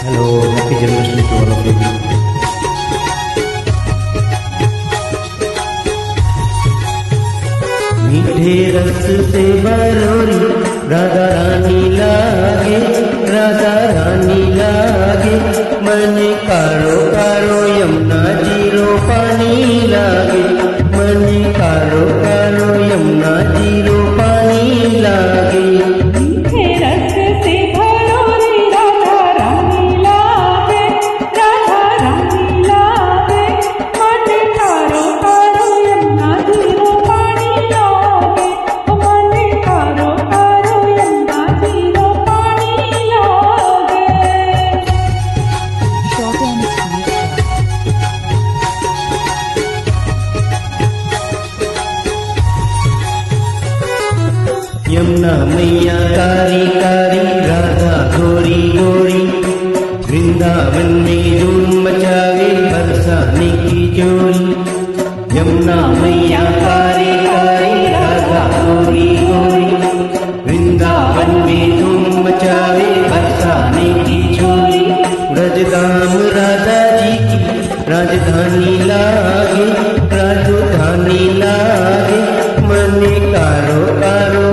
Hello, happy Janmashtami to all of you. मीठे रस से बरोरी राधा रानी लागे, राधा रानी लागे। मन कारो कारो यमुना जीरो पानी लागे, मन कारो कारो यमुना जीरो पानी लागे। मीठे रस से भरोरी राधा रानी लागे, राधा रानी लागे। मन कारो कारो यमुना जीरो पानी लागे, मन कारो कारो यमुना जीरो पानी लागे। Short and sweet. यमुना मैया कारी कारी, राधा गोरी गोरी। वृंदावन में धूम मचावे बरसाने की जोड़ी। यमुना मैया कारी कारी, राधा गोरी गोरी। वृंदावन में धूम मचावे बरसाने की जोड़ी। ब्रजधाम राधा जी की राजधानी लागे, राजधानी लागे। मन कारो कारो